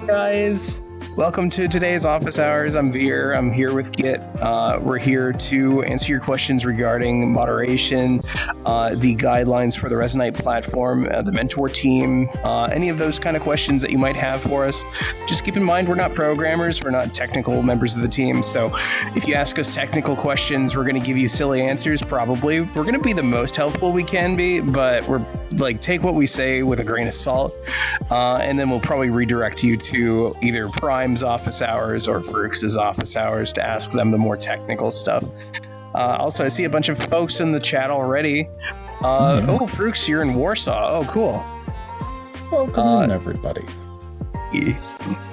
guys, welcome to today's office hours. I'm Veer. I'm here with Git. We're here to answer your questions regarding moderation, the guidelines for the Resonite platform, the mentor team, any of those kind of questions that you might have for us. Just keep in mind, we're not programmers, we're not technical members of the team, so if you ask us technical questions, we're going to give you silly answers, probably. We're going to be the most helpful we can be, but we're take what we say with a grain of salt, and then we'll probably redirect you to either Prime's office hours or Frux's office hours to ask them the more technical stuff. Also, I see a bunch of folks in the chat already. Oh, Frux, you're in Warsaw. Oh, cool. Welcome in, everybody. Yeah.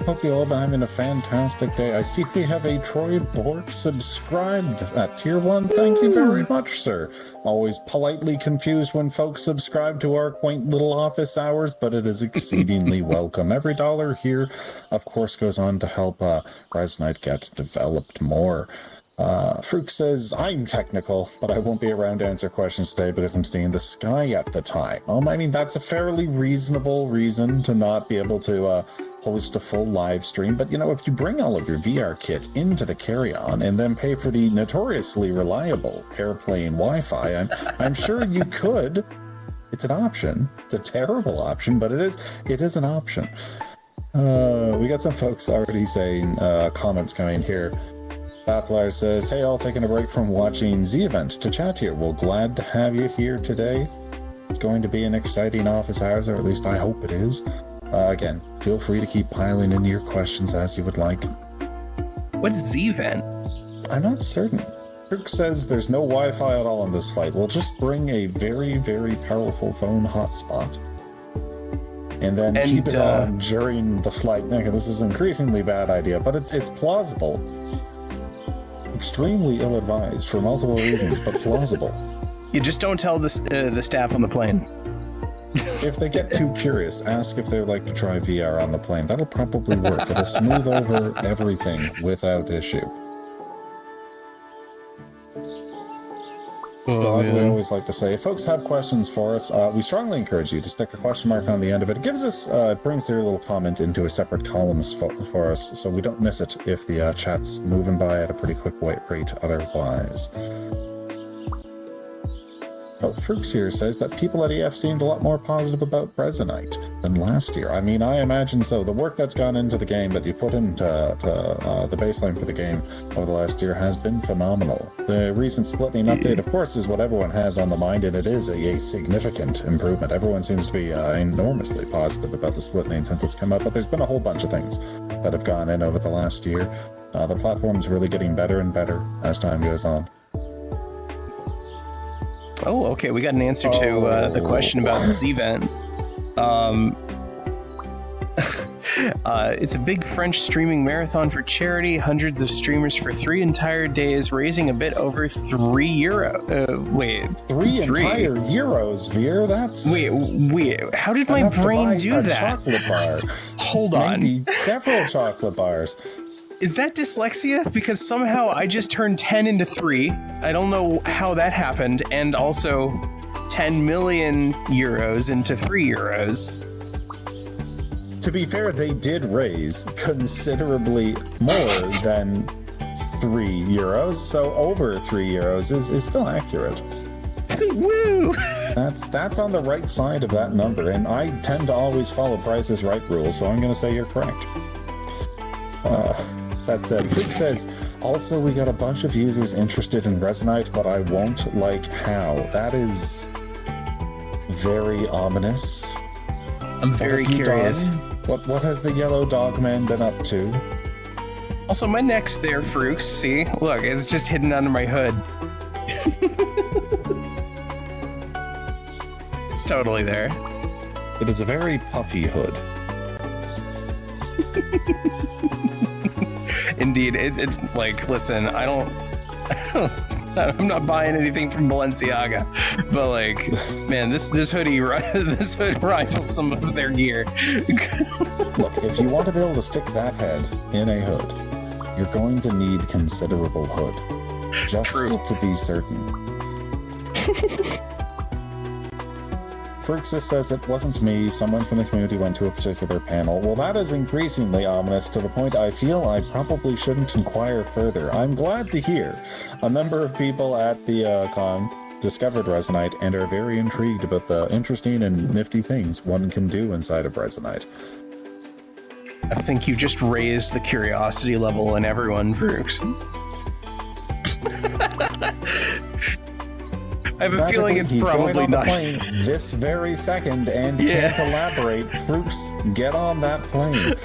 Hope you all been having a fantastic day. I see we have a Troy Bork subscribed at Tier 1. Thank you very much, sir. Always politely confused when folks subscribe to our quaint little office hours, but it is exceedingly welcome. Every dollar here, of course, goes on to help Resonite get developed more. Fruk says, I'm technical, but I won't be around to answer questions today because I'm staying in the sky at the time. I mean, that's a fairly reasonable reason to not be able to host a full live stream. But, you know, if you bring all of your VR kit into the carry-on and then pay for the notoriously reliable airplane Wi-Fi, I'm sure you could. It's an option. It's a terrible option, but it is an option. We got some folks already saying comments coming here. Bappler says, hey, all taking a break from watching Z Event to chat here. Well, glad to have you here today. It's going to be an exciting office hours, or at least I hope it is. Again, feel free to keep piling in your questions as you would like. What's Z Event? I'm not certain. Kirk says there's no Wi-Fi at all on this flight. We'll just bring a very, very powerful phone hotspot. And then keep it on during the flight. Okay, this is an increasingly bad idea, but it's plausible. Extremely ill-advised for multiple reasons, but plausible. You just don't tell the staff on the plane. If they get too curious, ask if they'd like to try VR on the plane. That'll probably work. It'll smooth over everything without issue. Still, as we always like to say, if folks have questions for us, we strongly encourage you to stick a question mark on the end of it. It gives us, brings their little comment into a separate column for us, so we don't miss it if the chat's moving by at a pretty quick rate otherwise. Frux here says that people at EF seemed a lot more positive about Resonite than last year. I mean, I imagine so. The work that's gone into the game, that you put into the baseline for the game over the last year, has been phenomenal. The recent splitting update, of course, is what everyone has on the mind, and it is a significant improvement. Everyone seems to be enormously positive about the splitting since it's come out, but there's been a whole bunch of things that have gone in over the last year. The platform's really getting better and better as time goes on. Oh, okay. We got an answer to the question about the Z-Vent. It's a big French streaming marathon for charity. Hundreds of streamers for 3 entire days, raising a bit over €3. Wait. 3 entire euros, Veer? That's... Wait. How did my brain do that? Chocolate bar. Hold on. Maybe several chocolate bars. Is that dyslexia? Because somehow I just turned 10 into 3. I don't know how that happened. And also 10 million euros into €3. To be fair, they did raise considerably more than €3. So over €3 is still accurate. Woo! That's on the right side of that number. And I tend to always follow Price is Right rules, so I'm going to say you're correct. That said, Freak says, also we got a bunch of users interested in Resonite, but I won't like how. That is very ominous. I'm very curious. What has the Yellow Dog Man been up to? Also, my neck's there, Frooks. See? Look, it's just hidden under my hood. It's totally there. It is a very puffy hood. Indeed, it's like, listen, I'm not buying anything from Balenciaga, but like, man, this hood rivals some of their gear. Look, if you want to be able to stick that head in a hood, you're going to need considerable hood, just to be certain. Fruxus says it wasn't me. Someone from the community went to a particular panel. Well, that is increasingly ominous to the point I feel I probably shouldn't inquire further. I'm glad to hear a number of people at the con discovered Resonite and are very intrigued about the interesting and nifty things one can do inside of Resonite. I think you just raised the curiosity level in everyone, Brooks. I have a feeling it's probably going on not. The plane this very second and can't elaborate. Fruits, get on that plane.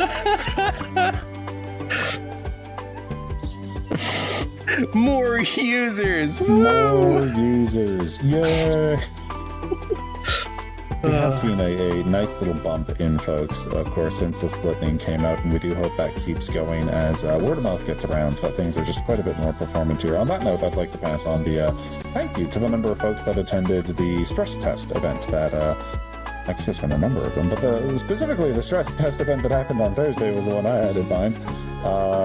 More users. More users. Yay! We have seen a nice little bump in folks, of course, since the splitting came out, and we do hope that keeps going as word of mouth gets around, that things are just quite a bit more performant here. On that note, I'd like to pass on the thank you to the number of folks that attended the stress test event that, I guess there's been a number of them, but specifically the stress test event that happened on Thursday was the one I had in mind.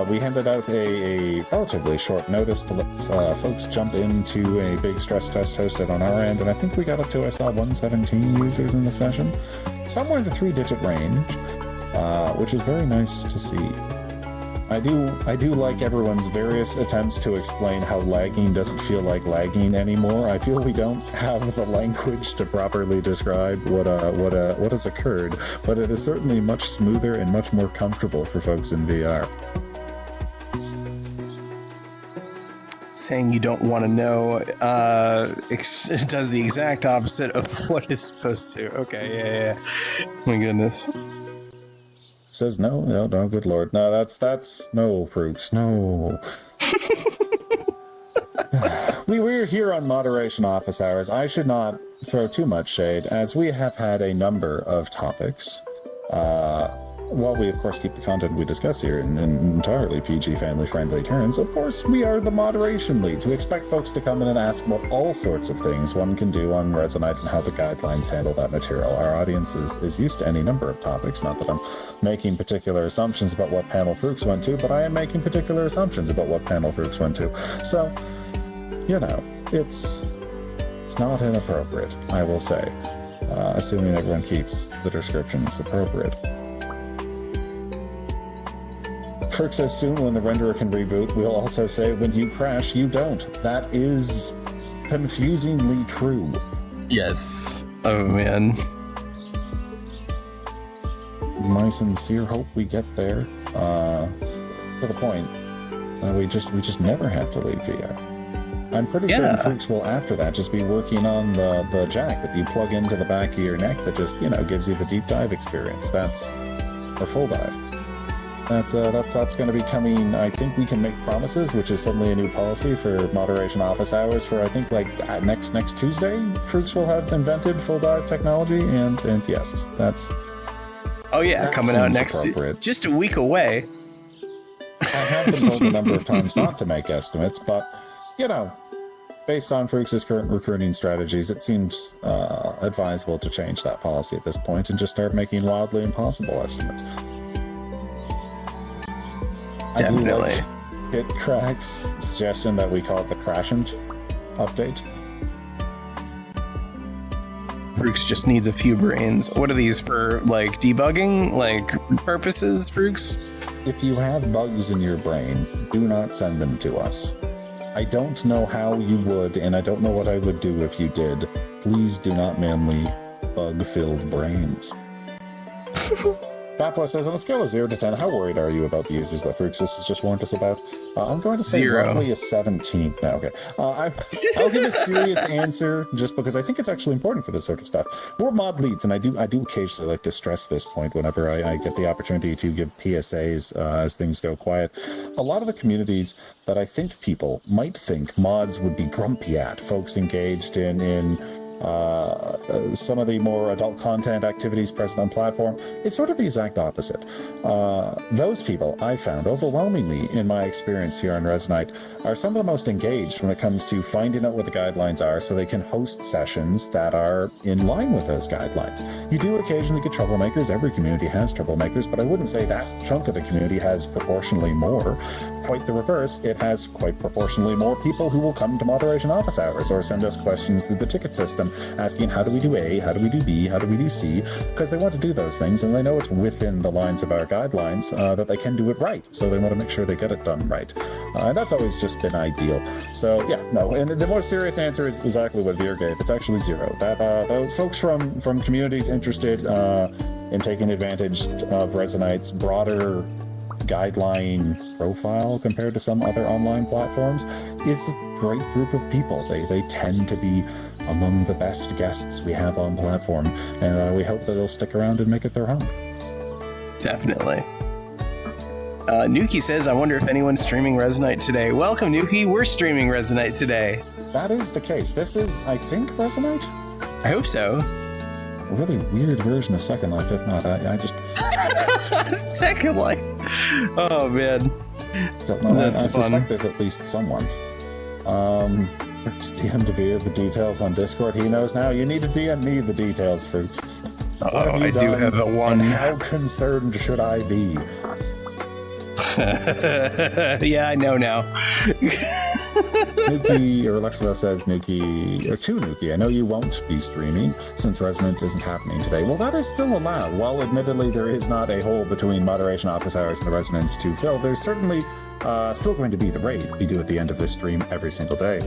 We handed out a relatively short notice to let folks jump into a big stress test hosted on our end, and I think we got up to, I saw 117 users in the session, somewhere in the 3-digit range, which is very nice to see. I do like everyone's various attempts to explain how lagging doesn't feel like lagging anymore. I feel we don't have the language to properly describe what has occurred, but it is certainly much smoother and much more comfortable for folks in VR. Saying you don't want to know it does the exact opposite of what it's supposed to. Okay, yeah. My goodness. Says no, good lord. No, that's no, Fruits, no. We're here on Moderation Office Hours. I should not throw too much shade, as we have had a number of topics. While we, of course, keep the content we discuss here in entirely PG family-friendly terms, of course, we are the moderation leads. We expect folks to come in and ask about all sorts of things one can do on Resonite and how the guidelines handle that material. Our audience is used to any number of topics. Not that I'm making particular assumptions about what panel Fruits went to, but I am making particular assumptions about what panel Fruits went to. So, you know, it's not inappropriate, I will say, assuming everyone keeps the descriptions appropriate. Kirk says soon when the renderer can reboot, we'll also say when you crash, you don't. That is confusingly true. Yes. Oh, man. My sincere hope we get there. To the point, we just never have to leave VR. I'm pretty certain folks will after that just be working on the jack that you plug into the back of your neck that just, gives you the deep dive experience. That's a full dive. That's going to be coming. I think we can make promises, which is suddenly a new policy for Moderation Office Hours for, I think, next Tuesday. Fruits will have invented full dive technology, and yes, that's... Oh yeah, coming out just a week away. I have been told a number of times not to make estimates, but, based on Fruits' current recruiting strategies, it seems advisable to change that policy at this point and just start making wildly impossible estimates. Definitely. I do like Hit Crack's suggestion that we call it the Crashant update. Fruits just needs a few brains. What are these for, debugging, purposes, Fruits? If you have bugs in your brain, do not send them to us. I don't know how you would, and I don't know what I would do if you did. Please do not mail me bug-filled brains. Bapla says, on a scale of 0 to 10, how worried are you about the users that Fruxus has just warned us about? I'm going to say 0. roughly a 17. No, okay. I'll give a serious answer just because I think it's actually important for this sort of stuff. We're mod leads, and I do occasionally like to stress this point whenever I get the opportunity to give PSAs as things go quiet. A lot of the communities that I think people might think mods would be grumpy at, folks engaged in some of the more adult content activities present on platform, it's sort of the exact opposite. Those people, I found overwhelmingly in my experience here on Resonite, are some of the most engaged when it comes to finding out what the guidelines are so they can host sessions that are in line with those guidelines. You do occasionally get troublemakers. Every community has troublemakers, but I wouldn't say that chunk of the community has proportionally more. Quite the reverse. It has quite proportionally more people who will come to Moderation Office Hours or send us questions through the ticket system them asking, how do we do A, how do we do B, how do we do C, because they want to do those things, and they know it's within the lines of our guidelines that they can do it right, so they want to make sure they get it done right. And that's always just been ideal. So yeah, no, and the more serious answer is exactly what Veer gave. It's actually 0. That those folks from communities interested in taking advantage of Resonite's broader guideline profile compared to some other online platforms is a great group of people. They tend to be among the best guests we have on platform, and we hope that they'll stick around and make it their home. Definitely. Nuki says, I wonder if anyone's streaming Resonite today. Welcome, Nuki. We're streaming Resonite today. That is the case. This is, I think, Resonite? I hope so. A really weird version of Second Life. If not, I just... Second Life. Oh, man. Don't know. I suspect there's at least someone. DM to Veer the details on Discord. He knows now. You need to DM me the details, Fruits. Oh, I do have a one. And how concerned should I be? Yeah, I know now. Nuki, or Alexo says Nuki, or to Nuki, I know you won't be streaming since Resonance isn't happening today. Well, that is still allowed. While admittedly there is not a hole between moderation office hours and the Resonance to fill, there's certainly still going to be the raid we do at the end of this stream every single day.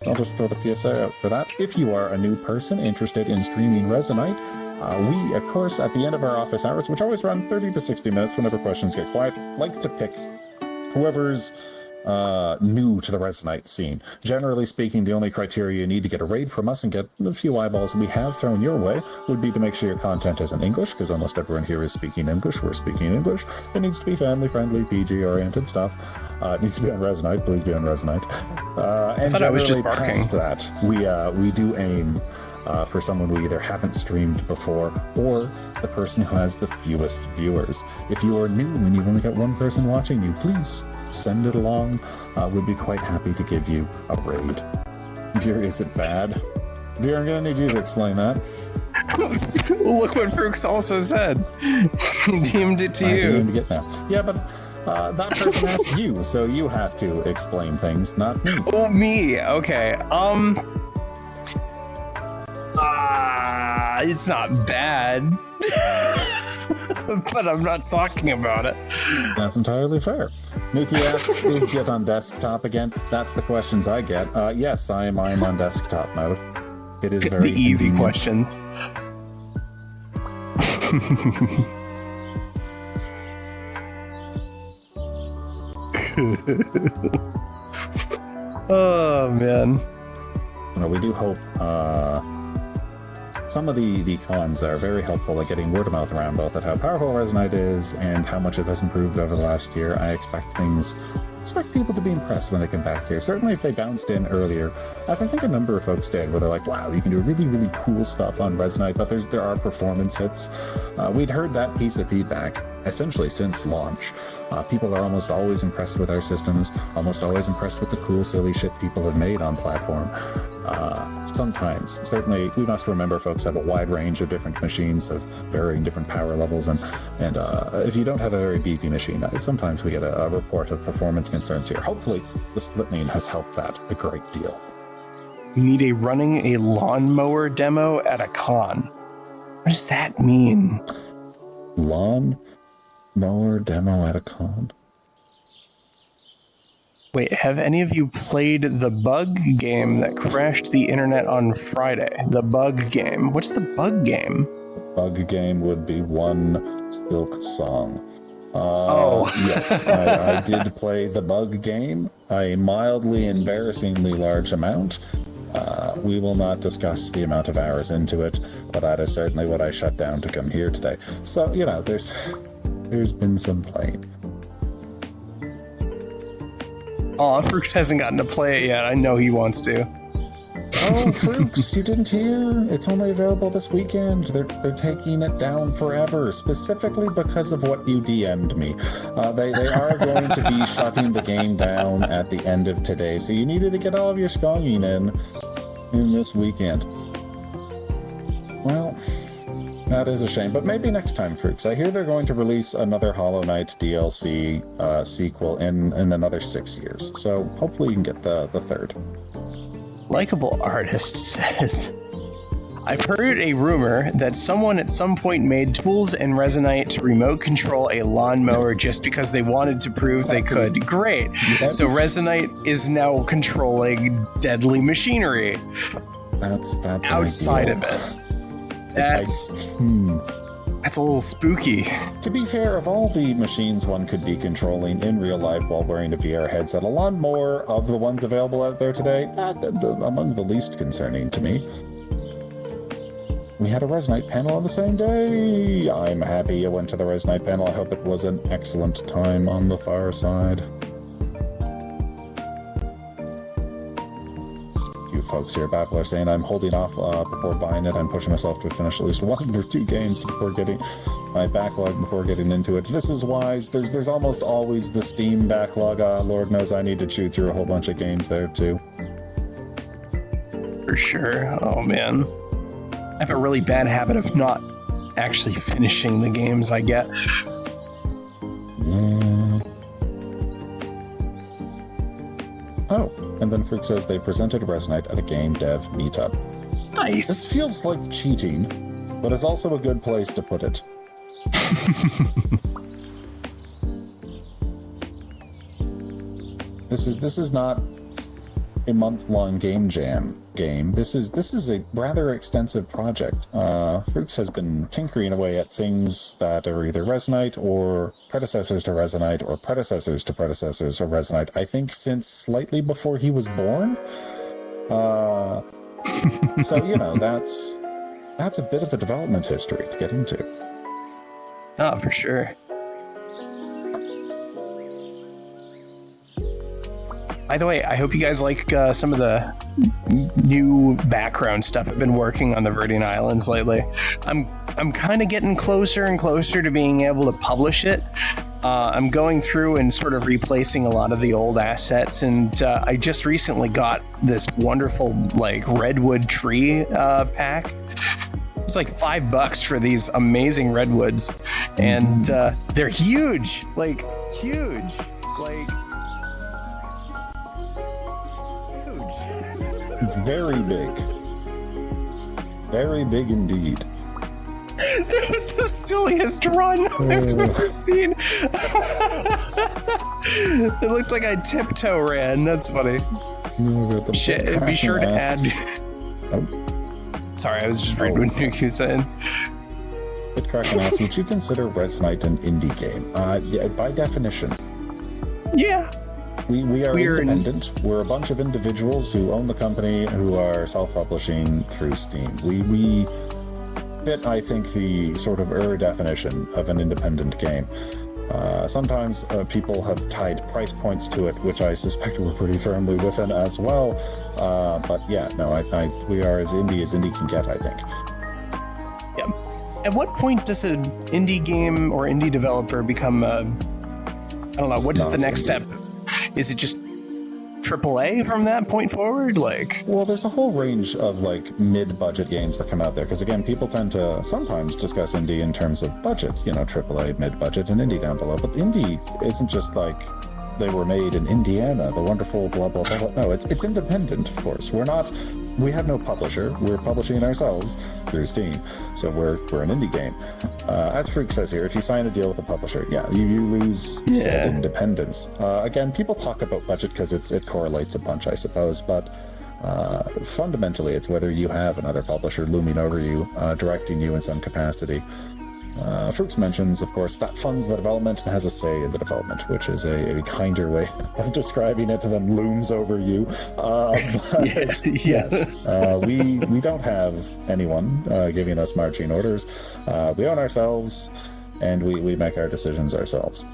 I'll just throw the PSA out for that. If you are a new person interested in streaming Resonite, we, of course, at the end of our office hours, which always run 30 to 60 minutes whenever questions get quiet, like to pick whoever's new to the Resonite scene. Generally speaking, the only criteria you need to get a raid from us and get the few eyeballs we have thrown your way would be to make sure your content is in English, because almost everyone here is speaking English. We're speaking English. It needs to be family-friendly, PG-oriented stuff. It needs to be on Resonite. Please be on Resonite. And I thought I was just generally past that, we do aim for someone we either haven't streamed before or the person who has the fewest viewers. If you are new and you've only got one person watching you, please send it along. We'd be quite happy to give you a raid. Veer, is it bad? Veer, I'm gonna need you to explain that. Look what Frooks also said. He deemed it to you. DM'd it now. Yeah, but that person asked you, so you have to explain things, not me. Oh, me. Okay. It's not bad. But I'm not talking about it. That's entirely fair. Nuki asks, is Git on desktop again? That's the questions I get. Yes, I'm on desktop mode. It is very the easy convenient. questions. Oh, man. We do hope some of the cons are very helpful at getting word of mouth around both at how powerful Resonite is and how much it has improved over the last year. I expect people to be impressed when they come back here. Certainly if they bounced in earlier, as I think a number of folks did, where they're like, wow, you can do really, really cool stuff on Resonite, but there are performance hits. We'd heard that piece of feedback essentially since launch. People are almost always impressed with our systems, almost always impressed with the cool, silly shit people have made on platform. Sometimes, certainly, we must remember folks have a wide range of different machines of varying different power levels, and if you don't have a very beefy machine, sometimes we get a report of performance concerns here. Hopefully, the splitting has helped that a great deal. You need a running a lawnmower demo at a con. What does that mean? Lawnmower demo at a con? Wait, have any of you played the bug game that crashed the internet on Friday? The bug game. What's the bug game? The bug game would be One Silk Song. Yes, I did play the bug game, a mildly embarrassingly large amount. We will not discuss the amount of hours into it, but that is certainly what I shut down to come here today. So, there's been some playing. Aw, Frooks hasn't gotten to play it yet. I know he wants to. Oh, Frooks, you didn't hear? It's only available this weekend. They're taking it down forever, specifically because of what you DM'd me. They are going to be shutting the game down at the end of today, so you needed to get all of your skonging in this weekend. Well, that is a shame, but maybe next time, Frooks. I hear they're going to release another Hollow Knight DLC sequel in another 6 years, so hopefully you can get the third. Likeable Artist says, I've heard a rumor that someone at some point made tools in Resonite to remote control a lawnmower just because they wanted to prove they could. Great. So Resonite is now controlling deadly machinery. That's outside ideal. of it. That's a little spooky. To be fair, of all the machines one could be controlling in real life while wearing a VR headset, a lot more of the ones available out there today, among the least concerning to me. We had a Resonite panel on the same day. I'm happy you went to the Resonite panel. I hope it was an excellent time on the far side. You folks here, Babel, are saying I'm holding off before buying it. I'm pushing myself to finish at least 1 or 2 games before getting my backlog before getting into it. This is wise. There's almost always the Steam backlog. Lord knows I need to chew through a whole bunch of games there too. For sure. Oh man. I have a really bad habit of not actually finishing the games I get. Yeah. Oh, and then Freak says they presented Resonite at a game dev meetup. Nice. This feels like cheating, but it's also a good place to put it. This is not a month-long game jam game. This is a rather extensive project. Fruits has been tinkering away at things that are either Resonite or predecessors to Resonite or predecessors to predecessors of Resonite, I think since slightly before he was born. So, you know, that's a bit of a development history to get into. Oh, for sure. By the way, I hope you guys like some of the new background stuff I've been working on the Verdant Islands lately. I'm kind of getting closer and closer to being able to publish it. I'm going through and sort of replacing a lot of the old assets, and I just recently got this wonderful like redwood tree pack. It's like $5 for these amazing redwoods, and they're huge, like huge, like. Very big. Very big indeed. That was the silliest run I've ever seen. It looked like I tiptoe ran. That's funny. Be sure to add. Oh. Sorry, I was just reading what Nuke was saying. BitCracken asks, would you consider Resonite an indie game? Yeah, by definition. Yeah. We are independent. We're a bunch of individuals who own the company who are self-publishing through Steam. We fit, I think, the sort of definition of an independent game. Sometimes people have tied price points to it, which I suspect we're pretty firmly within as well. But yeah, no, we are as indie can get, I think. Yeah. At what point does an indie game or indie developer become I don't know, what is the next step? Is it just AAA from that point forward? Like, well, there's a whole range of like mid-budget games that come out there, because again, people tend to sometimes discuss indie in terms of budget, you know, AAA, mid-budget, and indie down below. But indie isn't just like they were made in Indiana, the wonderful blah blah blah. No, it's independent, of course. We have no publisher. We're publishing ourselves through Steam, so we're an indie game. As Freak says here, if you sign a deal with a publisher, yeah, you lose said independence. Again, people talk about budget because it correlates a bunch, I suppose, but fundamentally, it's whether you have another publisher looming over you, directing you in some capacity. Fruits mentions, of course, that funds the development and has a say in the development, which is a kinder way of describing it than looms over you. Yes, we don't have anyone giving us marching orders. We own ourselves, and we make our decisions ourselves.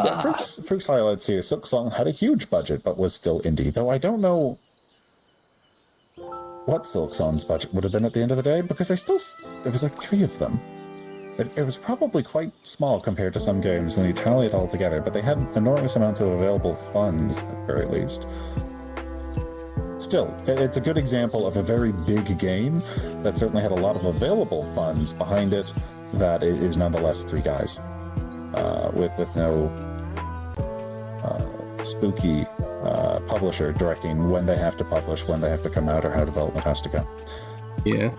Yeah, Fruits highlights here. Silksong had a huge budget, but was still indie, though I don't know what Silksong's budget would have been at the end of the day, because there was like 3 of them. It was probably quite small compared to some games when you tally it all together, but they had enormous amounts of available funds at the very least. Still, it's a good example of a very big game that certainly had a lot of available funds behind it that is nonetheless 3 guys with no spooky publisher directing when they have to publish, when they have to come out, or how development has to go. Yeah.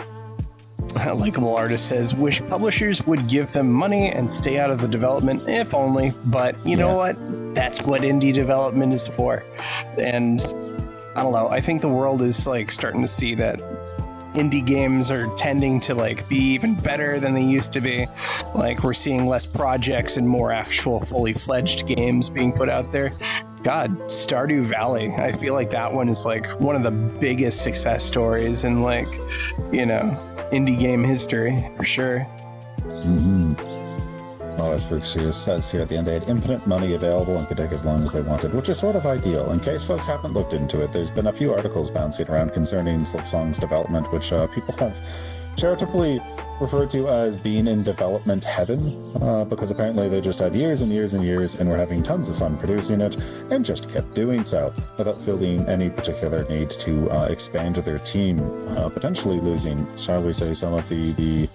A likable artist says, wish publishers would give them money and stay out of the development, if only. But you know what? That's what indie development is for. And I don't know. I think the world is like starting to see that indie games are tending to like be even better than they used to be. Like we're seeing less projects and more actual fully fledged games being put out there. God, Stardew Valley. I feel like that one is like one of the biggest success stories in like, you know, indie game history for sure. Mm-hmm. Well, as Bruce says here at the end, they had infinite money available and could take as long as they wanted, which is sort of ideal. In case folks haven't looked into it, there's been a few articles bouncing around concerning Silksong's development, which people have charitably referred to as being in development heaven, because apparently they just had years and years and years and were having tons of fun producing it and just kept doing so without feeling any particular need to expand their team, potentially losing, shall we say, some of the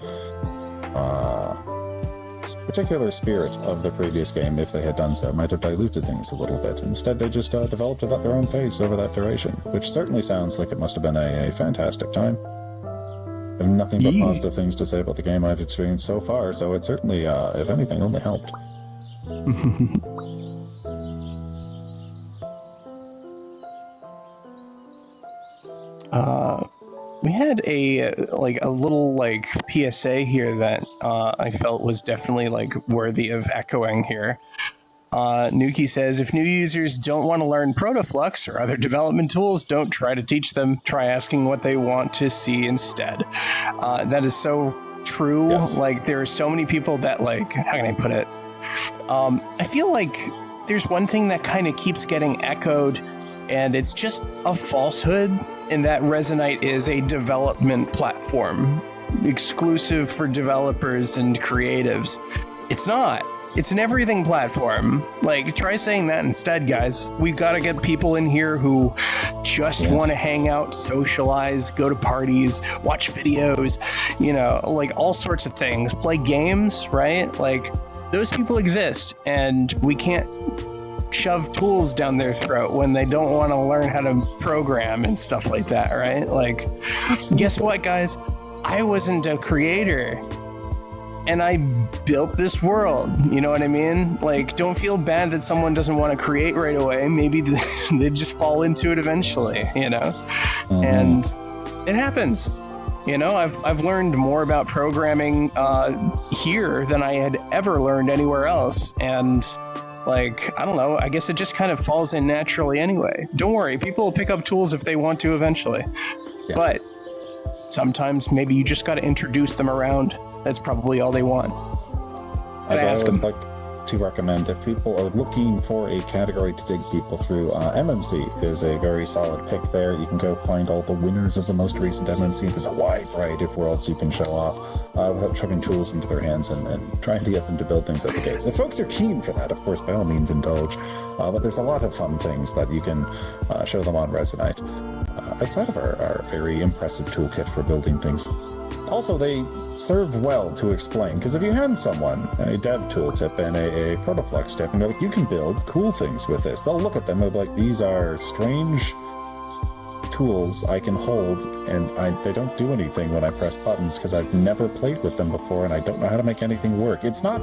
particular spirit of the previous game. If they had done so, might have diluted things a little bit. Instead, they just developed it at their own pace over that duration, which certainly sounds like it must have been a fantastic time. I have nothing but positive things to say about the game I've experienced so far, so it certainly, if anything, only helped. We had a little like PSA here that I felt was definitely like worthy of echoing here. Nuki says, if new users don't want to learn Protoflux or other development tools, don't try to teach them. Try asking what they want to see instead. That is so true. Yes. Like there are so many people that like, how can I put it? I feel like there's one thing that kind of keeps getting echoed, and it's just a falsehood, in that Resonite is a development platform exclusive for developers and creatives. It's not. It's an everything platform. Like, try saying that instead, guys. We've got to get people in here who just want to hang out, socialize, go to parties, watch videos, you know, like all sorts of things, play games, right? Like, those people exist, and we can't shove tools down their throat when they don't want to learn how to program and stuff like that, right? Like, guess what, guys? I wasn't a creator, and I built this world. You know what I mean? Like, don't feel bad that someone doesn't want to create right away. Maybe they just fall into it eventually, you know? And it happens. You know, I've learned more about programming here than I had ever learned anywhere else. And like, I don't know, I guess it just kind of falls in naturally anyway. Don't worry, people will pick up tools if they want to eventually. Yes. But sometimes maybe you just got to introduce them around. That's probably all they want. As I always like to recommend, if people are looking for a category to dig people through, MMC is a very solid pick there. You can go find all the winners of the most recent MMC. There's a wide variety of worlds you can show off without shoving tools into their hands and trying to get them to build things at the gates. If folks are keen for that, of course, by all means indulge. But there's a lot of fun things that you can show them on Resonite outside of our very impressive toolkit for building things. Also, they serve well to explain, because if you hand someone a dev tooltip and a Protoflux tip and they're like, you can build cool things with this, they'll look at them and be like, these are strange tools I can hold, and they don't do anything when I press buttons because I've never played with them before and I don't know how to make anything work. It's not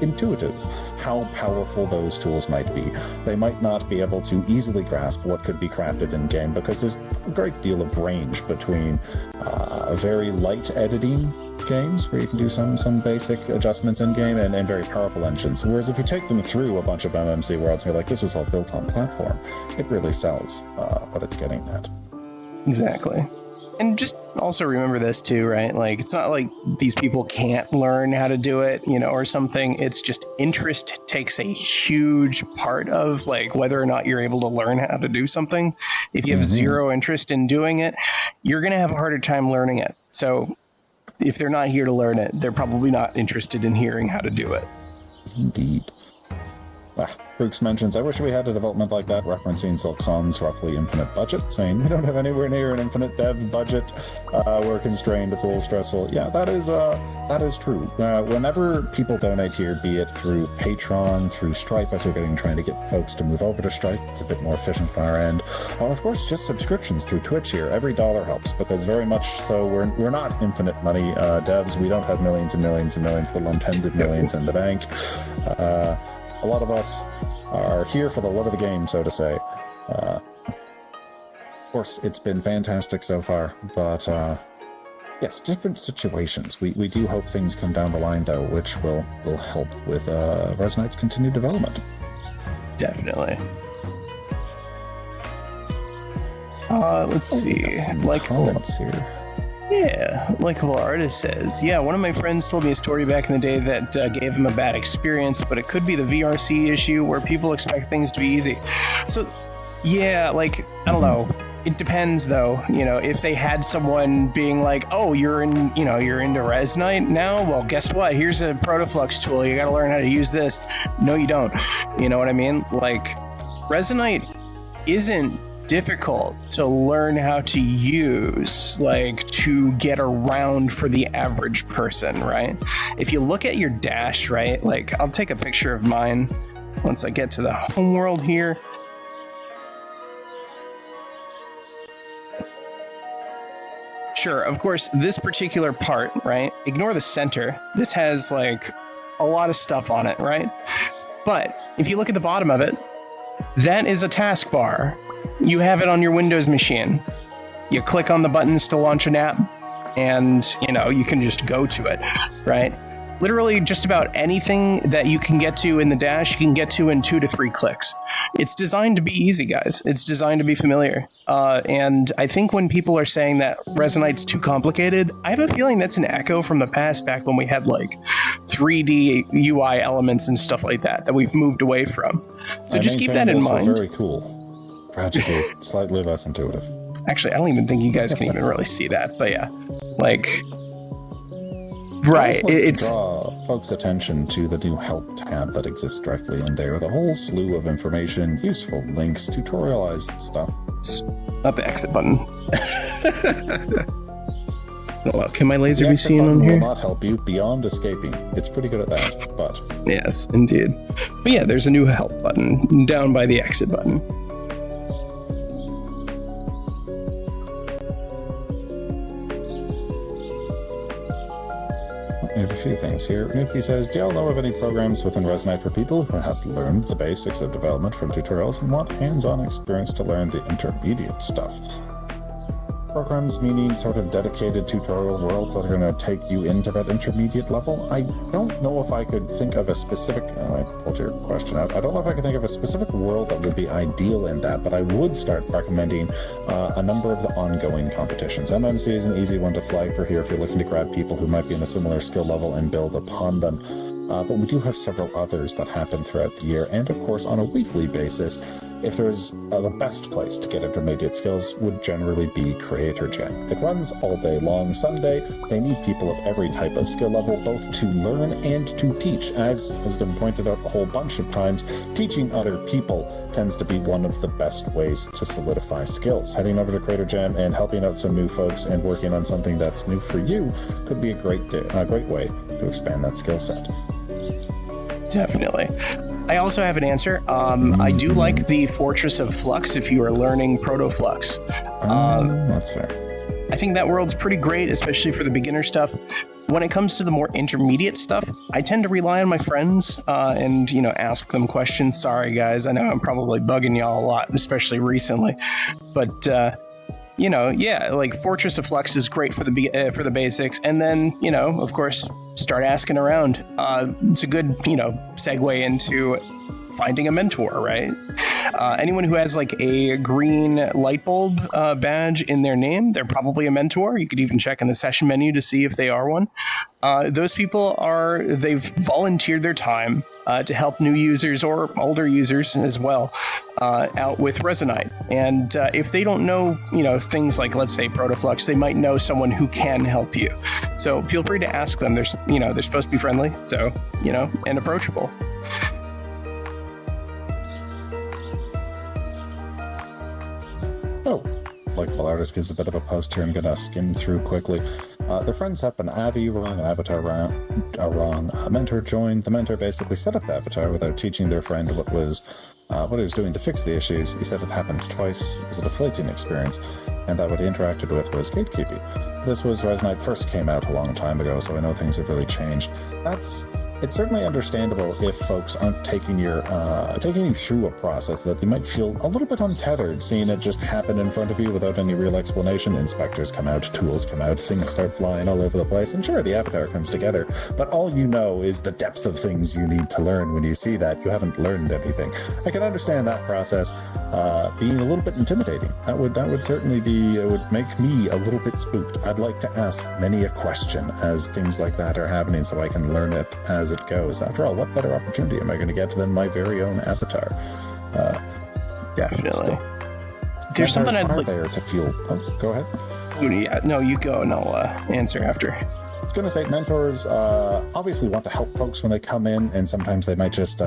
intuitive how powerful those tools might be. They might not be able to easily grasp what could be crafted in game because there's a great deal of range between very light editing games where you can do some basic adjustments in game and very powerful engines. Whereas if you take them through a bunch of MMC worlds and you're like, this was all built on platform, it really sells what it's getting at. Exactly. And just also remember this too, right? Like, it's not like these people can't learn how to do it, you know, or something. It's just interest takes a huge part of like whether or not you're able to learn how to do something. If you have zero interest in doing it, you're going to have a harder time learning it. So if they're not here to learn it, they're probably not interested in hearing how to do it. Indeed. Brooks mentions, I wish we had a development like that, referencing Silkson's roughly infinite budget, saying we don't have anywhere near an infinite dev budget. We're constrained. It's a little stressful. Yeah, that is true. Whenever people donate here, be it through Patreon, through Stripe, as we're trying to get folks to move over to Stripe, it's a bit more efficient on our end. Or of course, just subscriptions through Twitch here. Every dollar helps, because very much so we're not infinite money devs. We don't have millions and millions and millions, let alone tens of millions in the bank. A lot of us are here for the love of the game, so to say. Of course, it's been fantastic so far, but yes, different situations. We do hope things come down the line, though, which will help with Resonite's continued development. Definitely. Let's see. Like comments here. Yeah, Likeable Artist says, yeah, one of my friends told me a story back in the day that gave him a bad experience, but it could be the VRC issue where people expect things to be easy. So, yeah, like, I don't know. It depends, though. You know, if they had someone being like, oh, you're into Resonite now? Well, guess what? Here's a Protoflux tool. You got to learn how to use this. No, you don't. You know what I mean? Like, Resonite isn't difficult to learn how to use, like, to get around for the average person, right? If you look at your dash, right, like, I'll take a picture of mine once I get to the home world here. Sure, of course, this particular part, right, ignore the center. This has, like, a lot of stuff on it, right? But if you look at the bottom of it, that is a taskbar. You have it on your Windows machine. You click on the buttons to launch an app, and, you can just go to it, right? Literally just about anything that you can get to in the dash, you can get to in 2 to 3 clicks. It's designed to be easy, guys. It's designed to be familiar. And I think when people are saying that Resonite's too complicated, I have a feeling that's an echo from the past, back when we had, like, 3D UI elements and stuff like that we've moved away from. So just keep that in mind. Very cool. Tragically, slightly less intuitive. Actually, I don't even think you guys can even really see that, but yeah, like, right. It's draw folks' attention to the new help tab that exists directly in there with a whole slew of information, useful links, tutorialized stuff. Not the exit button. Hello, can my laser be seen on here? Will not help you beyond escaping. It's pretty good at that, but yes, indeed. But yeah, there's a new help button down by the exit button. We have a few things here. Nuki says, do y'all know of any programs within Resonite for people who have learned the basics of development from tutorials and want hands-on experience to learn the intermediate stuff? Programs meaning sort of dedicated tutorial worlds that are going to take you into that intermediate level? I don't know if I could think of a specific... I pulled your question out. I don't know if I could think of a specific world that would be ideal in that, but I would start recommending a number of the ongoing competitions. MMC is an easy one to flag for here if you're looking to grab people who might be in a similar skill level and build upon them. But we do have several others that happen throughout the year, and of course on a weekly basis. If there's the best place to get intermediate skills would generally be Creator Jam. It runs all day long Sunday. They need people of every type of skill level, both to learn and to teach. As has been pointed out a whole bunch of times, teaching other people tends to be one of the best ways to solidify skills. Heading over to Creator Jam and helping out some new folks and working on something that's new for you could be a great way to expand that skill set. Definitely. I also have an answer. I do like the Fortress of Flux if you are learning Protoflux. That's fair. I think that world's pretty great, especially for the beginner stuff. When it comes to the more intermediate stuff, I tend to rely on my friends and, ask them questions. Sorry, guys. I know I'm probably bugging y'all a lot, especially recently. But, like Fortress of Flux is great for the basics. And then, of course, start asking around. It's a good, segue into finding a mentor, right? Anyone who has like a green light bulb badge in their name, they're probably a mentor. You could even check in the session menu to see if they are one. Those people they've volunteered their time to help new users or older users as well out with Resonite. And if they don't know, things like, let's say, Protoflux, they might know someone who can help you. So feel free to ask them. They're supposed to be friendly, so, and approachable. Batters gives a bit of a post here I'm going to skim through quickly. Their friend SEP and Avi wrong, an avatar wrong. A mentor joined. The mentor basically set up the avatar without teaching their friend what he was doing to fix the issues. He said it happened twice. It was a deflating experience, and that what he interacted with was gatekeeping. This was Resonite first came out a long time ago, so I know things have really changed. It's certainly understandable if folks aren't taking you through a process that you might feel a little bit untethered, seeing it just happen in front of you without any real explanation. Inspectors come out, tools come out, things start flying all over the place, and sure, the avatar comes together, but all you know is the depth of things you need to learn. When you see that, you haven't learned anything. I can understand that process being a little bit intimidating. That would certainly be, it would make me a little bit spooked. I'd like to ask many a question as things like that are happening so I can learn it as it goes. After all, what better opportunity am I going to get than my very own avatar? Definitely. There's something I'd like there to feel. Oh, go ahead. Yeah, no, you go, and I'll answer after. I was going to say, mentors obviously want to help folks when they come in, and sometimes they might just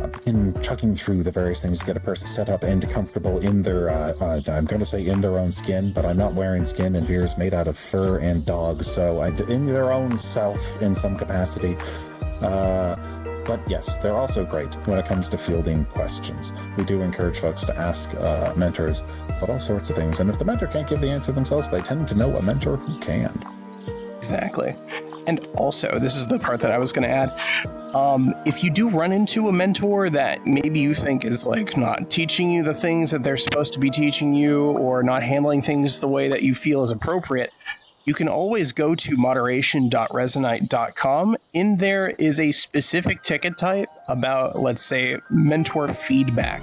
begin chugging through the various things to get a person set up and comfortable in their, I'm going to say in their own skin, but I'm not wearing skin, and Veer is made out of fur and dog, so in their own self in some capacity. But yes, they're also great when it comes to fielding questions. We do encourage folks to ask mentors about all sorts of things, and if the mentor can't give the answer themselves, they tend to know a mentor who can. Exactly. And also, this is the part that I was going to add. If you do run into a mentor that maybe you think is like not teaching you the things that they're supposed to be teaching you, or not handling things the way that you feel is appropriate, you can always go to moderation.resonite.com. In there is a specific ticket type about, let's say, mentor feedback.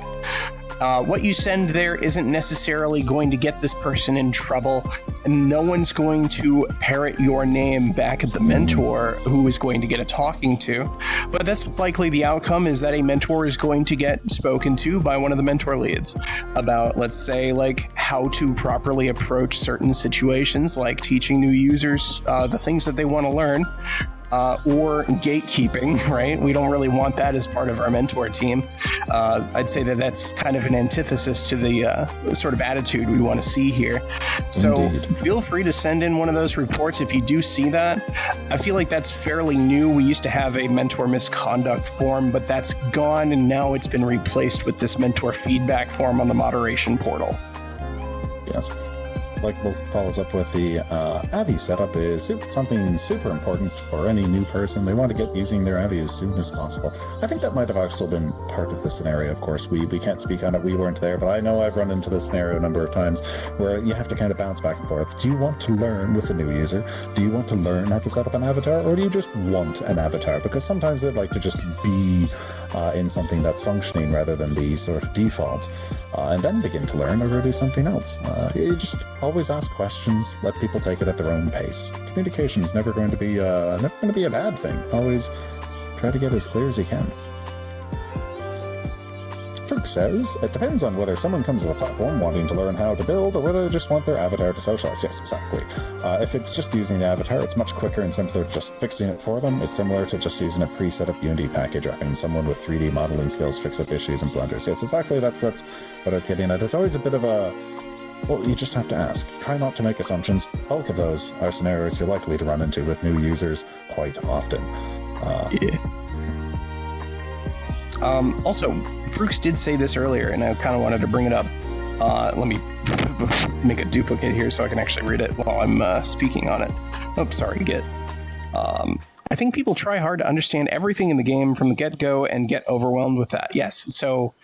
What you send there isn't necessarily going to get this person in trouble, and no one's going to parrot your name back at the mentor who is going to get a talking to. But that's likely the outcome, is that a mentor is going to get spoken to by one of the mentor leads about, let's say, like how to properly approach certain situations, like teaching new users the things that they want to learn. Or gatekeeping, right? We don't really want that as part of our mentor team. I'd say that that's kind of an antithesis to the sort of attitude we want to see here. So Indeed. Feel free to send in one of those reports if you do see that. I feel like that's fairly new. We used to have a mentor misconduct form, but that's gone, and now it's been replaced with this mentor feedback form on the moderation portal. Yes. Like Wolf follows up with the Avi setup is something super important for any new person. They want to get using their Avi as soon as possible. I think that might have also been part of the scenario. Of course, we can't speak on it. We weren't there, but I know I've run into this scenario a number of times where you have to kind of bounce back and forth. Do you want to learn with a new user? Do you want to learn how to set up an avatar, or do you just want an avatar? Because sometimes they'd like to just be in something that's functioning rather than the sort of default, and then begin to learn or go do something else. You just always ask questions, let people take it at their own pace. Communication is never going to be a bad thing. Always try to get as clear as you can. Ferg says, it depends on whether someone comes to the platform wanting to learn how to build, or whether they just want their avatar to socialize. Yes, exactly. If it's just using the avatar, it's much quicker and simpler just fixing it for them. It's similar to just using a pre-set up Unity package, or having someone with 3D modeling skills fix up issues and blunders. Yes, exactly. That's what I was getting at. It's always a bit of a, well, you just have to ask. Try not to make assumptions. Both of those are scenarios you're likely to run into with new users quite often. Yeah. Also, Frooks did say this earlier, and I kind of wanted to bring it up. Let me make a duplicate here so I can actually read it while I'm speaking on it. Oh, sorry, Git. I think people try hard to understand everything in the game from the get-go and get overwhelmed with that. Yes, so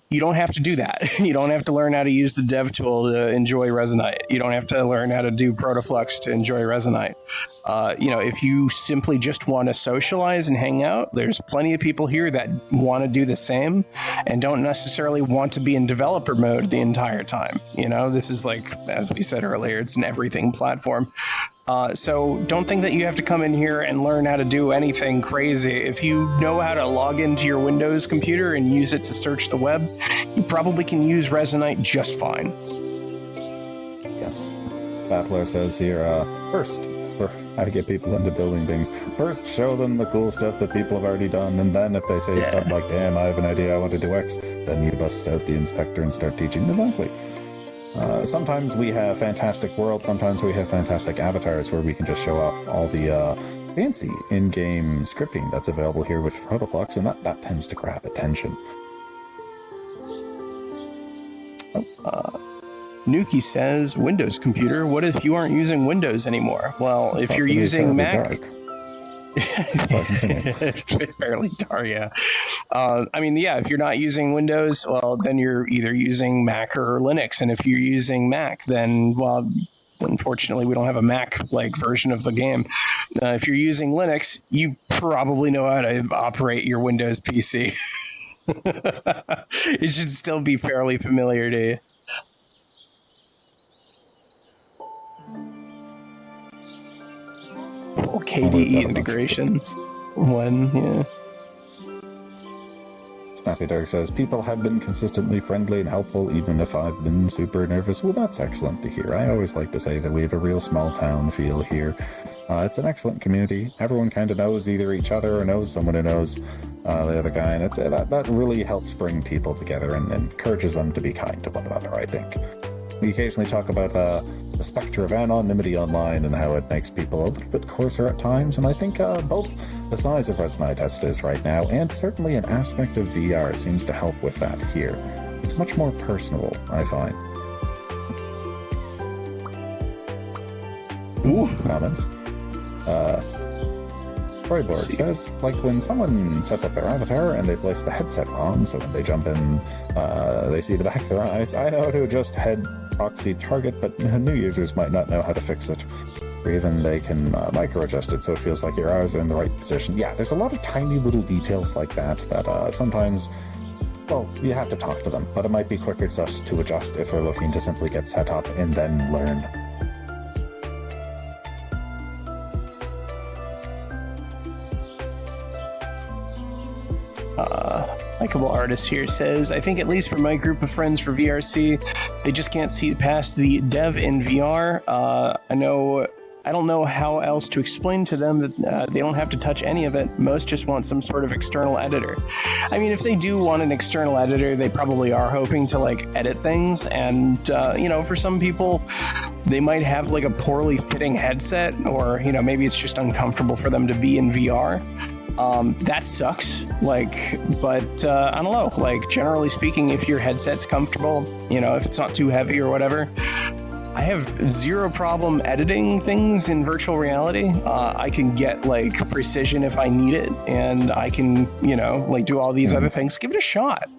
you don't have to do that. You don't have to learn how to use the dev tool to enjoy Resonite. You don't have to learn how to do Protoflux to enjoy Resonite. If you simply just want to socialize and hang out, there's plenty of people here that want to do the same and don't necessarily want to be in developer mode the entire time. This is like, as we said earlier, it's an everything platform. So don't think that you have to come in here and learn how to do anything crazy. If you know how to log into your Windows computer and use it to search the web, you probably can use Resonite just fine. Yes. Battler says here, first, for how to get people into building things. First, show them the cool stuff that people have already done, and then if they say stuff like, damn, I have an idea, I want to do X, then you bust out the inspector and start teaching. Exactly. Sometimes we have fantastic worlds, sometimes we have fantastic avatars where we can just show off all the fancy in-game scripting that's available here with Protoflux, and that tends to grab attention. Nuki says, Windows computer, what if you aren't using Windows anymore? Well, if you're using Mac... Fairly dark, yeah. If you're not using Windows, well, then you're either using Mac or Linux. And if you're using Mac, then, well, unfortunately, we don't have a Mac-like version of the game. If you're using Linux, you probably know how to operate your Windows PC. It should still be fairly familiar to you. Full KDE integrations. Yeah. Snappy Dark says, people have been consistently friendly and helpful, even if I've been super nervous. Well, that's excellent to hear. I always like to say that we have a real small town feel here. It's an excellent community. Everyone kind of knows either each other or knows someone who knows the other guy, and that really helps bring people together and encourages them to be kind to one another, I think. We occasionally talk about the specter of anonymity online and how it makes people a little bit coarser at times, and I think both the size of Resonite as it is right now and certainly an aspect of VR seems to help with that here. It's much more personable, I find. Ooh. Comments. Royborg says, like when someone sets up their avatar and they place the headset wrong, so when they jump in, they see the back of their eyes. I know how to adjust head proxy target, but new users might not know how to fix it. Or even they can micro adjust it so it feels like your eyes are in the right position. Yeah, there's a lot of tiny little details like that sometimes, well, you have to talk to them, but it might be quicker just to adjust if they're looking to simply get set up and then learn. Likeable artist here says, I think at least for my group of friends for VRC, they just can't see past the dev in VR. I don't know how else to explain to them that they don't have to touch any of it. Most just want some sort of external editor. I mean, if they do want an external editor, they probably are hoping to edit things. And, for some people, they might have a poorly fitting headset, or, maybe it's just uncomfortable for them to be in VR. That sucks, but I don't know, generally speaking, if your headset's comfortable, if it's not too heavy or whatever, I have zero problem editing things in virtual reality. I can get precision if I need it, and I can, do all these other things. Give it a shot,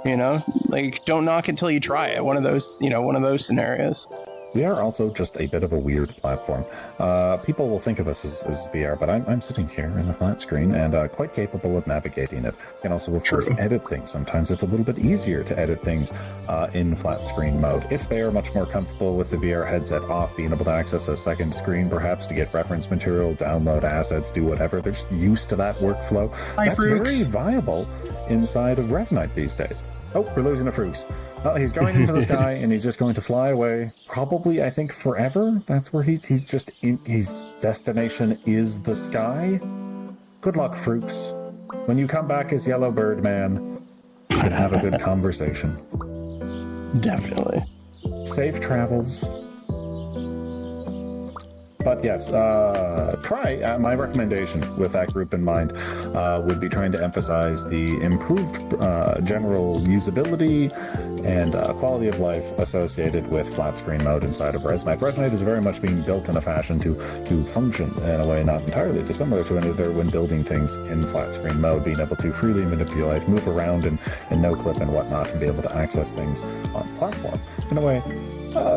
don't knock until you try it. One of those scenarios. We are also just a bit of a weird platform. People will think of us as VR, but I'm sitting here in a flat screen and quite capable of navigating it. I can also, of course, edit things. Sometimes it's a little bit easier to edit things in flat screen mode. If they are much more comfortable with the VR headset off, being able to access a second screen, perhaps to get reference material, download assets, do whatever, they're just used to that workflow. That's very viable inside of Resonite these days. Oh, we're losing a Fruits. Well, he's going into the sky and he's just going to fly away. Probably, I think, forever. That's where he's just in. His destination is the sky. Good luck, Fruits. When you come back as Yellow Bird Man, you can have a good conversation. Definitely. Safe travels. But yes, try, my recommendation with that group in mind would be trying to emphasize the improved general usability and quality of life associated with flat screen mode inside of Resonite. Resonite is very much being built in a fashion to function in a way not entirely dissimilar to an editor when building things in flat screen mode, being able to freely manipulate, move around in no clip and whatnot, and be able to access things on platform in a way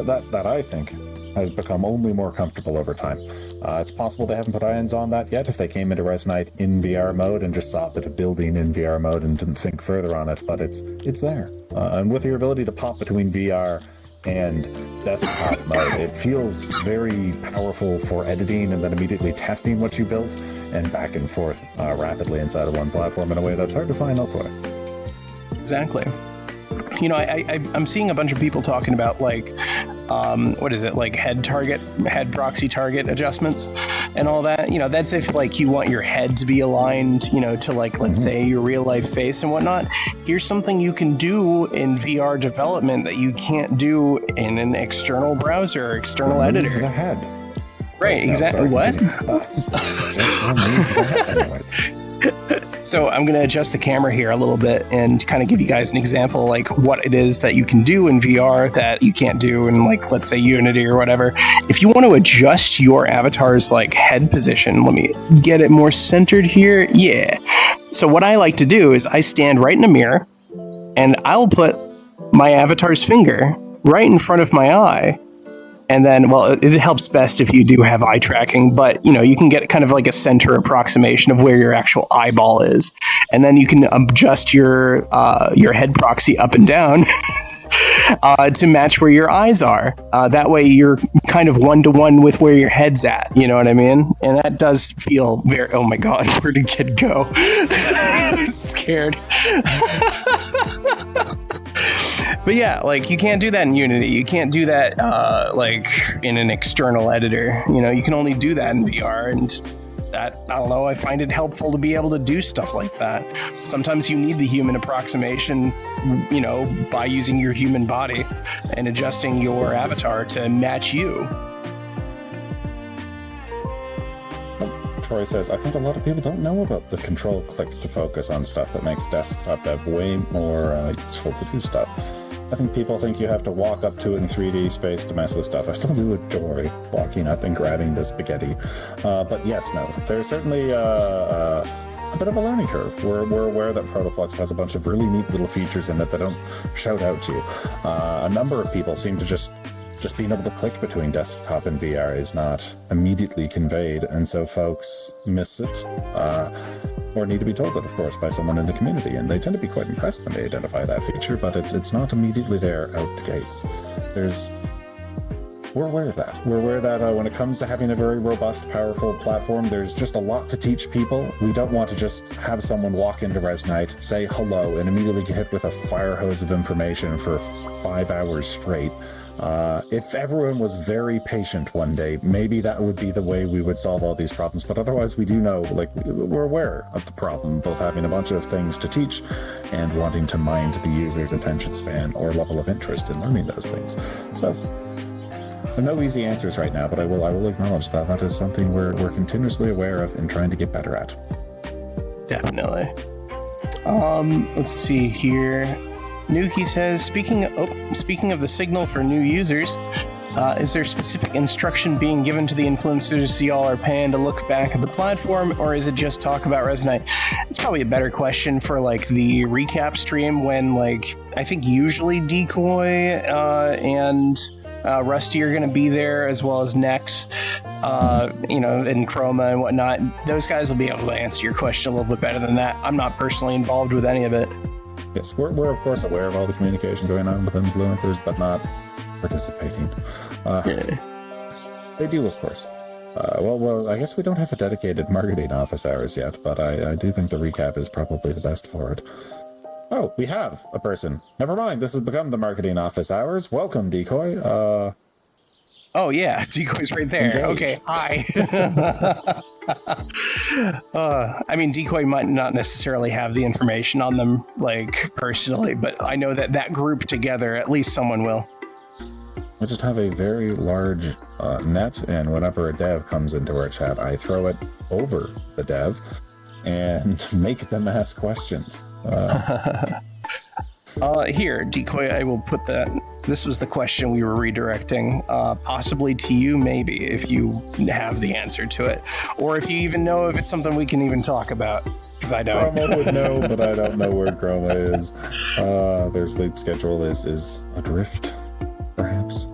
that I think has become only more comfortable over time. It's possible they haven't put ions on that yet if they came into Resonite in VR mode and just saw a bit of building in VR mode and didn't think further on it, but it's there. And with your ability to pop between VR and desktop mode, it feels very powerful for editing and then immediately testing what you built and back and forth rapidly inside of one platform in a way that's hard to find elsewhere. Exactly. I'm seeing a bunch of people talking about what is it, like head proxy target adjustments and all that. That's if like you want your head to be aligned, to like, let's say your real life face and whatnot. Here's something you can do in VR development that you can't do in an external browser or external editor. The head. Right, exactly. What? So I'm going to adjust the camera here a little bit and kind of give you guys an example, like what it is that you can do in VR that you can't do in, like, let's say Unity or whatever. If you want to adjust your avatar's like head position, let me get it more centered here. Yeah. So what I like to do is I stand right in a mirror and I'll put my avatar's finger right in front of my eye. And then, well, it helps best if you do have eye tracking, but, you can get kind of like a center approximation of where your actual eyeball is. And then you can adjust your head proxy up and down to match where your eyes are. That way you're kind of one-to-one with where your head's at. You know what I mean? And that does feel very, oh my God, where did kid go? I'm scared. But yeah, like you can't do that in Unity. You can't do that like in an external editor. You can only do that in VR, and that, I don't know, I find it helpful to be able to do stuff like that. Sometimes you need the human approximation, by using your human body and adjusting your avatar to match you. Troy says, I think a lot of people don't know about the control click to focus on stuff that makes desktop dev way more useful to do stuff. I think people think you have to walk up to it in 3D space to mess with stuff. I still do enjoy walking up and grabbing the spaghetti. But yes, no, there's certainly a bit of a learning curve. We're aware that Protoflux has a bunch of really neat little features in it that don't shout out to you. A number of people seem to just being able to click between desktop and VR is not immediately conveyed, and so folks miss it, or need to be told it, of course, by someone in the community, and they tend to be quite impressed when they identify that feature, but it's not immediately there out the gates. We're aware of that. We're aware that when it comes to having a very robust, powerful platform, there's just a lot to teach people. We don't want to just have someone walk into Resonite, say hello, and immediately get hit with a fire hose of information for 5 hours straight. If everyone was very patient one day, maybe that would be the way we would solve all these problems. But otherwise, we do know, like, we're aware of the problem, both having a bunch of things to teach and wanting to mind the user's attention span or level of interest in learning those things. So, there are no easy answers right now, but I will acknowledge that that is something we're continuously aware of and trying to get better at. Definitely. Let's see here. Nuki says, speaking of the signal for new users, is there specific instruction being given to the influencers y'all are paying to look back at the platform, or is it just talk about Resonite? It's probably a better question for like the recap stream when, like, I think usually Decoy and Rusty are going to be there, as well as Nex, and Chroma and whatnot. Those guys will be able to answer your question a little bit better than that. I'm not personally involved with any of it. Yes, we're of course aware of all the communication going on with influencers, but not participating. They do, of course. Well, I guess we don't have a dedicated marketing office hours yet, but I do think the recap is probably the best for it. Oh, we have a person. Never mind, this has become the marketing office hours. Welcome, Decoy. Oh, yeah, Decoy's right there. Engaged. Okay, hi. I mean, Decoy might not necessarily have the information on them, like, personally, but I know that group together, at least someone will. We just have a very large net, and whenever a dev comes into our chat, I throw it over the dev and make them ask questions. Here, Decoy, I will put that. This was the question we were redirecting, possibly to you, maybe, if you have the answer to it. Or if you even know if it's something we can even talk about, because I don't. Chroma would know, but I don't know where Chroma is. Their sleep schedule is adrift, perhaps.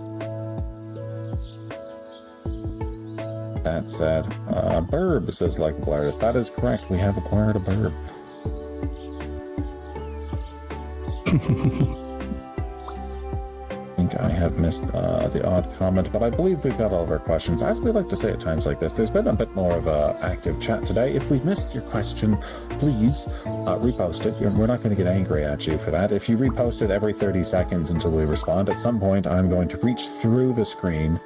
That said, Burb says like Polaris. That is correct. We have acquired a Burb. think I have missed the odd comment, but I believe we've got all of our questions. As we like to say at times like this, there's been a bit more of an active chat today. If we missed your question, please repost it. We're not going to get angry at you for that. If you repost it every 30 seconds until we respond, at some point I'm going to reach through the screen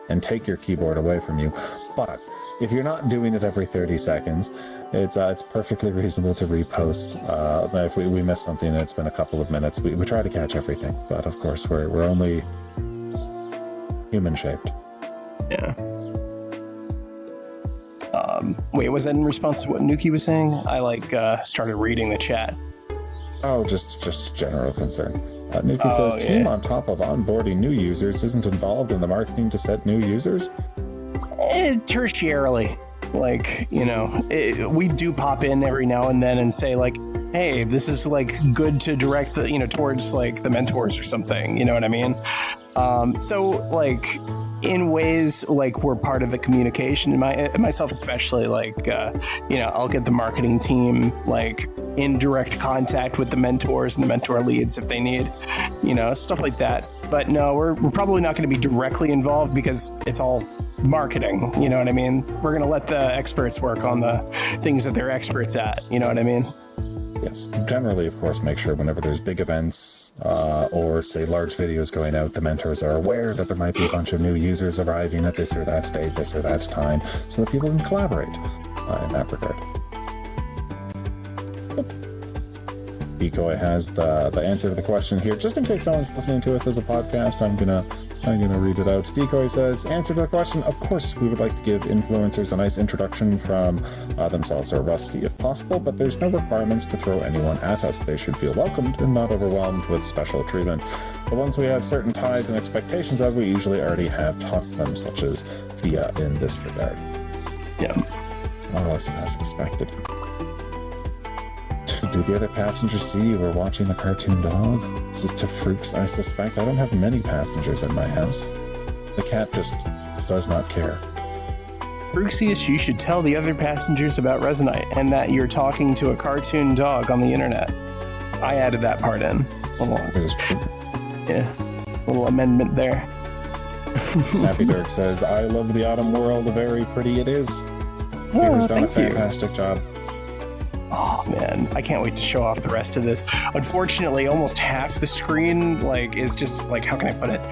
and take your keyboard away from you. But if you're not doing it every 30 seconds, it's perfectly reasonable to repost. If we miss something and it's been a couple of minutes, we try to catch everything. But of course, we're only human-shaped. Yeah. Wait, was that in response to what Nuki was saying? I started reading the chat. Oh, just general concern. Nuki says, team on top of onboarding new users isn't involved in the marketing to set new users? Tertiarily. We do pop in every now and then and say, hey, this is good to direct towards the mentors or something, you know what I mean? In ways we're part of the communication, and myself especially, I'll get the marketing team in direct contact with the mentors and the mentor leads if they need, stuff like that. But no, we're probably not going to be directly involved because it's all marketing, you know what I mean? We're going to let the experts work on the things that they're experts at, you know what I mean? Yes, generally, of course, make sure whenever there's big events or, say, large videos going out, the mentors are aware that there might be a bunch of new users arriving at this or that date, this or that time, so that people can collaborate in that regard. Decoy has the answer to the question here. Just in case someone's listening to us as a podcast, I'm gonna read it out. Decoy says, answer to the question, of course we would like to give influencers a nice introduction from themselves or Rusty if possible, but there's no requirements to throw anyone at us. They should feel welcomed and not overwhelmed with special treatment. The ones we have certain ties and expectations of, we usually already have talked to them, such as Via in this regard. Yeah. It's more or less as expected. Do the other passengers see you were watching the cartoon dog? This is to Fruks, I suspect. I don't have many passengers in my house. The cat just does not care. Fruxius, you should tell the other passengers about Resonite and that you're talking to a cartoon dog on the internet. I added that part in. It is true. Yeah, a little amendment there. Snappy Dirk says, I love the autumn world. Very pretty it is. Peter's done a fantastic job. Oh man, I can't wait to show off the rest of this. Unfortunately, almost half the screen is just how can I put it?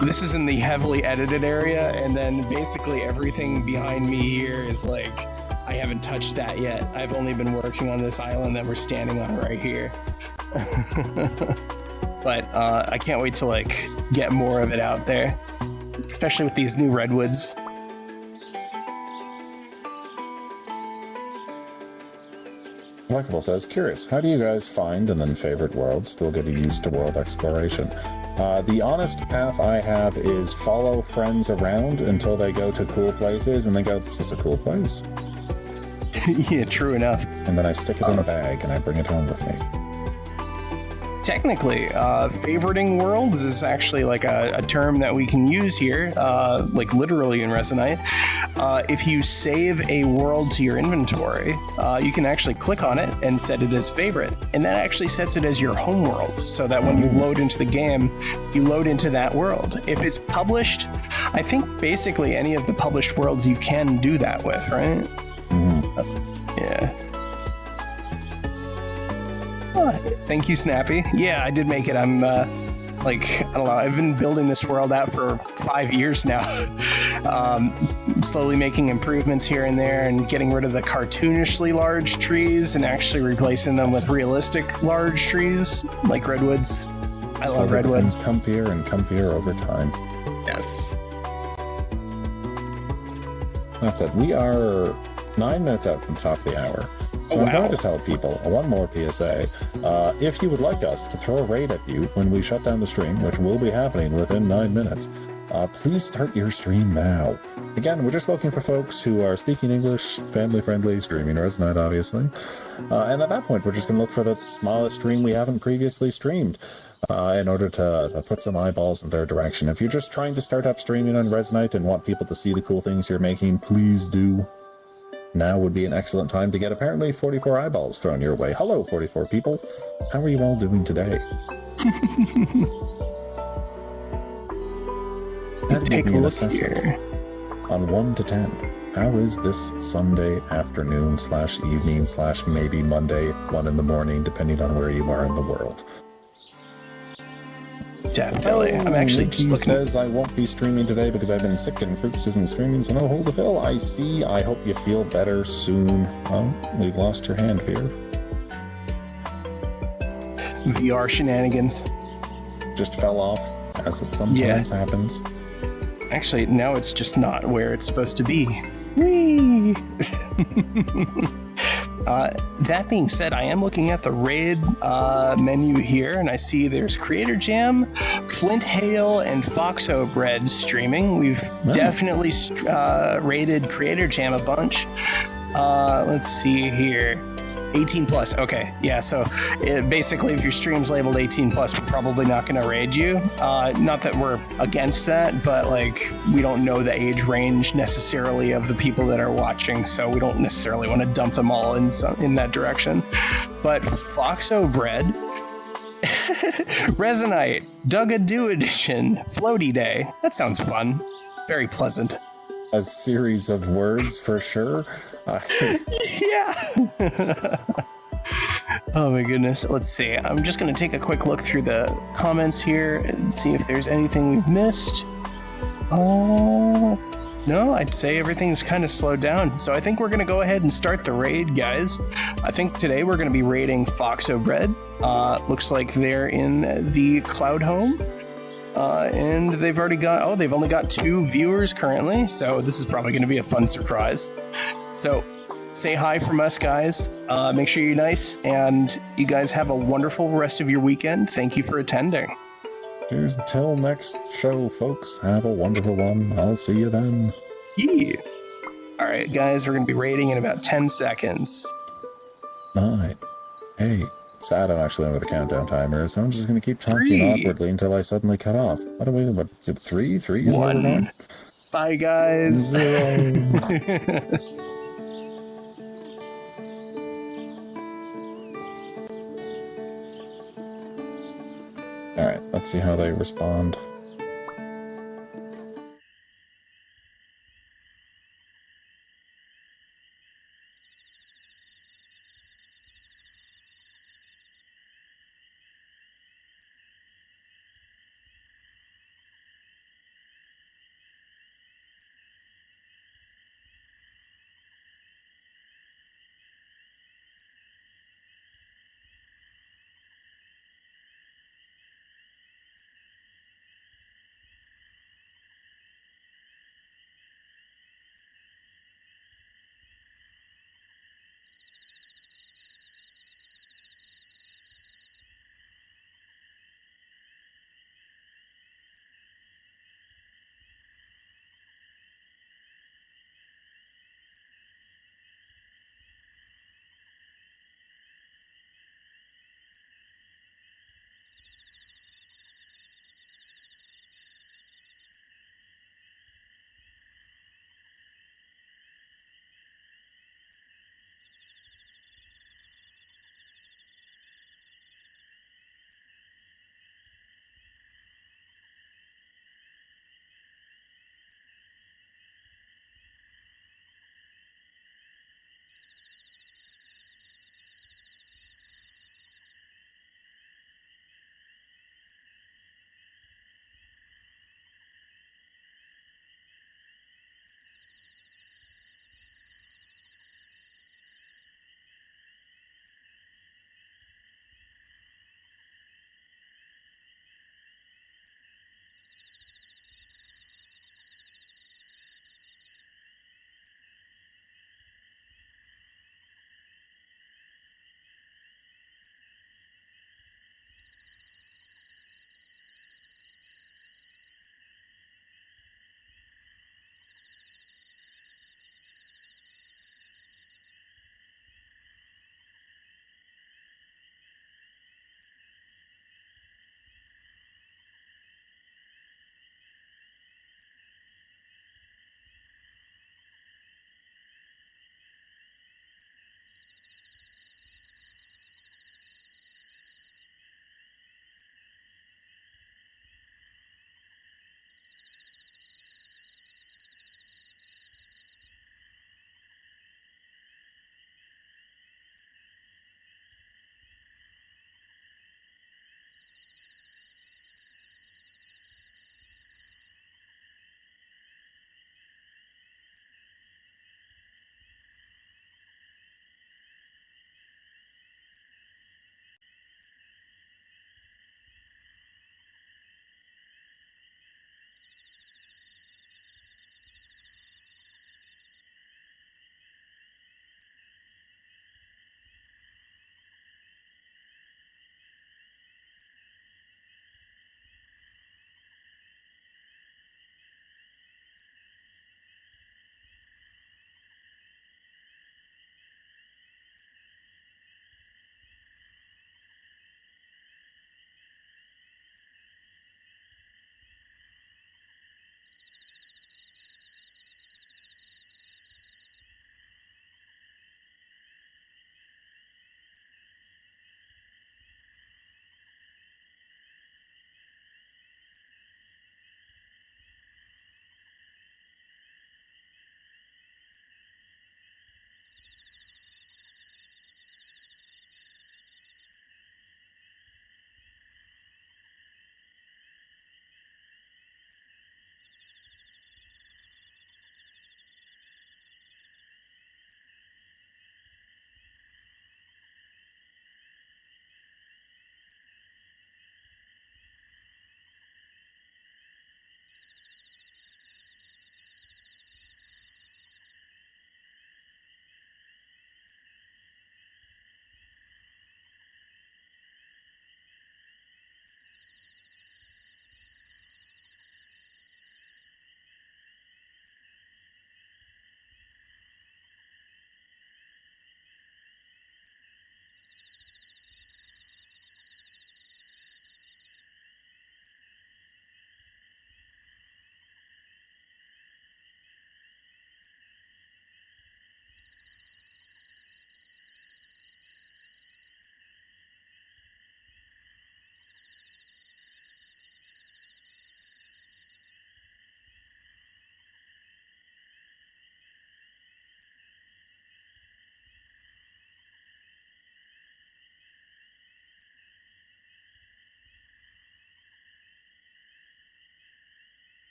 This is in the heavily edited area, and then basically everything behind me here is I haven't touched that yet. I've only been working on this island that we're standing on right here. But I can't wait to get more of it out there, especially with these new redwoods. Likeable says, curious, how do you guys find and then favorite worlds? Still getting used to world exploration. The honest path I have is follow friends around until they go to cool places and then go, is this a cool place? Yeah, true enough. And then I stick it in a bag and I bring it home with me. Technically, favoriting worlds is actually a term that we can use here, literally in Resonite. If you save a world to your inventory, you can actually click on it and set it as favorite. And that actually sets it as your home world, so that when you load into the game, you load into that world. If it's published, I think basically any of the published worlds you can do that with, right? Mm-hmm. Yeah. Oh, thank you, Snappy. Yeah, I did make it. I'm, I don't know, I've been building this world out for 5 years now. Slowly making improvements here and there and getting rid of the cartoonishly large trees and actually replacing them with realistic large trees, like redwoods. I love redwoods. Comfier and comfier over time. Yes. That's it. We are 9 minutes out from the top of the hour. So I'm going to tell people one more PSA. If you would like us to throw a raid at you when we shut down the stream, which will be happening within 9 minutes, please start your stream now. Again, we're just looking for folks who are speaking English, family-friendly, streaming Resonite, obviously. And at that point, we're just going to look for the smallest stream we haven't previously streamed in order to put some eyeballs in their direction. If you're just trying to start up streaming on Resonite and want people to see the cool things you're making, please do. Now would be an excellent time to get apparently 44 eyeballs thrown your way. Hello, 44 people. How are you all doing today? Had to Take give a me an look assessment. here. On 1 to 10, how is this Sunday afternoon / evening / maybe Monday, 1 in the morning, depending on where you are in the world? Definitely. I'm actually just He looking. says I won't be streaming today because I've been sick and Fruits isn't streaming, so no hold to fill. I see. I hope you feel better soon. Oh, we've lost your hand here. VR shenanigans. Just fell off, as it sometimes happens. Actually, now it's just not where it's supposed to be. Whee! That being said, I am looking at the raid menu here, and I see there's Creator Jam, Flint Hale, and Foxo Bread streaming. We've definitely raided Creator Jam a bunch. Let's see here. 18 plus. Okay, yeah. So basically, if your stream's labeled 18 plus, we're probably not going to raid you. Not that we're against that, but like we don't know the age range necessarily of the people that are watching, so we don't necessarily want to dump them all in that direction. But Foxo Bread, Resonite, Dug-a-Doo Edition, Floaty Day. That sounds fun. Very pleasant. A series of words for sure. Yeah. Oh my goodness. Let's see. I'm just going to take a quick look through the comments here and see if there's anything we've missed. No, I'd say everything's kind of slowed down. So I think we're going to go ahead and start the raid, guys. I think today we're going to be raiding Foxo Bread. Looks like they're in the Cloud Home. And they've already got, they've only got 2 viewers currently, so this is probably going to be a fun surprise. So, say hi from us, guys. Make sure you're nice, and you guys have a wonderful rest of your weekend. Thank you for attending. Cheers until next show, folks. Have a wonderful one. I'll see you then. Yeah. All right, guys, we're going to be raiding in about 10 seconds. 9, 8. Sad I'm actually in with the countdown timer, so I'm just going to keep talking 3. awkwardly until I suddenly cut off. What are we, 3? 3 is 1. Bye, guys. 0. Alright, let's see how they respond.